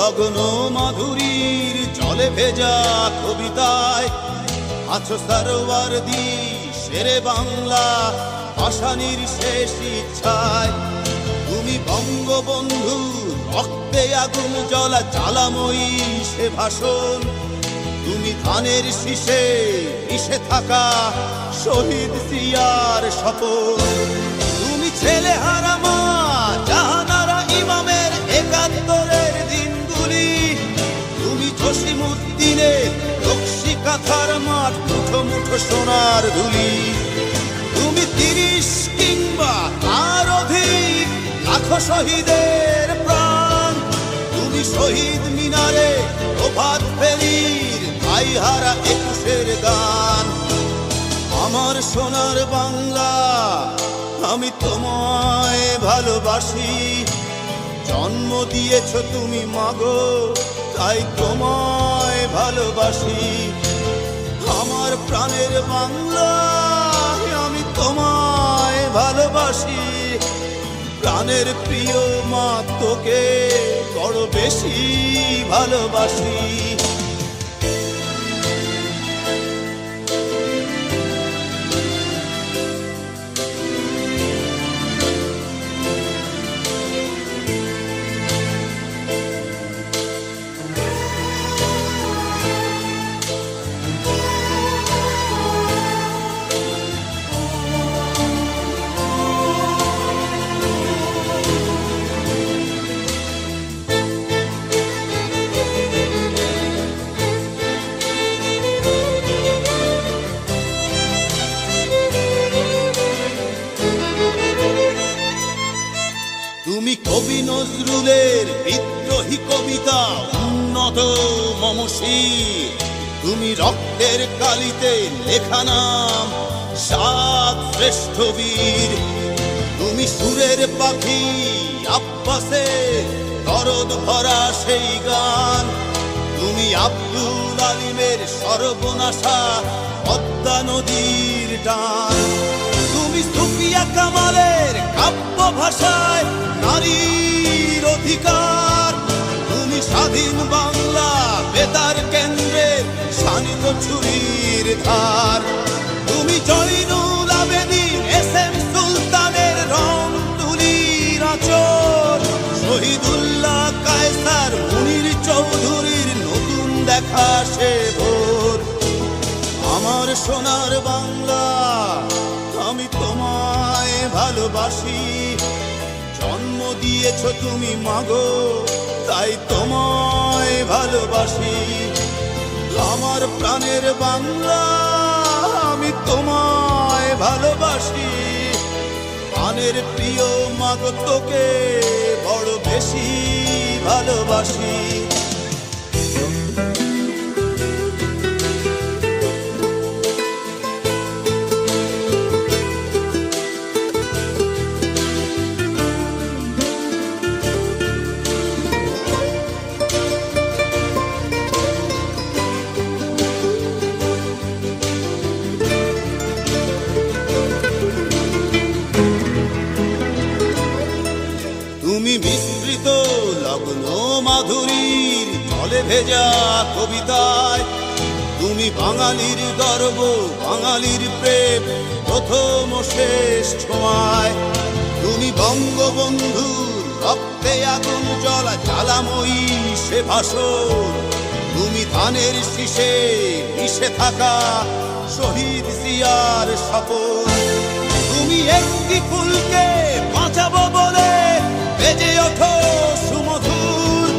লগ্ন মাধুরীর জলে ভেজা কবিতায় আছো সরওয়ারদি শেরে বাংলা ভাষানির শেষ ইচ্ছায়। তুমি বঙ্গবন্ধু রক্তে আগুন জ্বলা জ্বালাময়ী সে ভাষণ। তুমি ধানের শীষে মিশে থাকা শহীদ জিয়ার শপথ। তুমি ছেলে হারা মা জাহানারা ইমামের একাত্তরের দিনগুলি। তুমি জসিমউদ্দিনের রক্সি কাঁথার মাঠ মুঠো মুঠো সোনার ধুলি। তুমি ৩০ কিংবা তার অধিক লাখো শহীদের প্রাণ। তুমি শহীদ মিনারে প্রভাত ফেরির ভাইহারা ২১-এর গান। আমার সোনার বাংলা আমি তোমায় ভালোবাসি। জন্ম দিয়েছ তুমি মাগো তাই তোমায় ভালোবাসি। আমার প্রাণের বাংলা আমি তোমায় ভালোবাসি। প্রাণের প্রিয় মা তোকে বড় বেশি ভালোবাসি। তুমি কবি নজরুলের বিদ্রোহী কবিতা উন্নত মমশির। তুমি রক্তের কালিতে লেখা নাম ৭ শ্রেষ্ঠ বীর। তুমি সুরের পাখি আব্বাসের দরদ ভরা সেই গান। তুমি আব্দুল আলিমের সর্বনাশা পদ্মা নদীর টান। তুমি সুফিয়া কামালের কাব্য ভাষায় নারীর অধিকার। তুমি স্বাধীন বাংলা বেতার কেন্দ্রের শানিত ছুরির ধার। তুমি জয়নুল আবেদিন এস.এম. সুলতানের রং তুলির আঁচল। শহীদুল্লাহ কায়সার মুনির চৌধুরীর নতুন দেখা সে ভোর। আমার সোনার বাংলা আমি তোমায় ভালোবাসি। জন্ম দিয়েছ তুমি মাগো তাই তোমায় ভালোবাসি। আমার প্রাণের বাংলা আমি তোমায় ভালোবাসি। প্রাণের প্রিয় মাগো তোকে বড় বেশি ভালোবাসি। তুমি মিশ্রিত লগ্ন মাধুরীর জলে ভেজা কবিতায়। তুমি বাঙালির গর্ব বাঙালির প্রেম প্রথম শেষ ছোঁয়ায়। তুমি বঙ্গবন্ধুর রক্তে আগুন জ্বলা জ্বালাময়ী সে ভাষণ। তুমি ধানের শীষে মিশে থাকা শহীদ জিয়ার শপথ। তুমি একটি ফুলকে বাঁচাবো বলে বেজে ওঠো সুমধুর।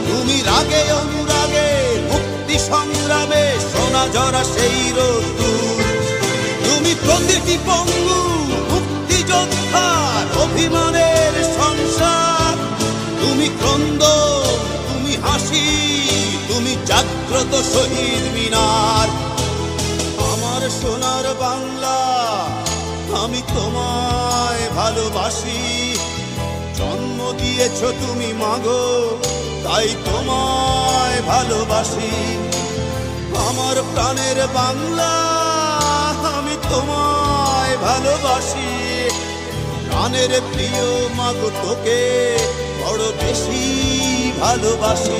তুমি রাগে অনুরাগে মুক্তি সংগ্রামে সোনা ঝরা সেই রোদ্দুর। তুমি প্রতিটি পঙ্গু মুক্তিযোদ্ধার অভিমানের সংসার। তুমি ক্রন্দন তুমি হাসি তুমি জাগ্রত শহীদ মিনার। আমার সোনার বাংলা আমি তোমায় ভালোবাসি। জন্ম দিয়েছ তুমি মাগো তাই তোমায় ভালোবাসি। আমার প্রাণের বাংলা আমি তোমায় ভালোবাসি। প্রাণের প্রিয় মাগো তোকে বড় বেশি ভালোবাসি।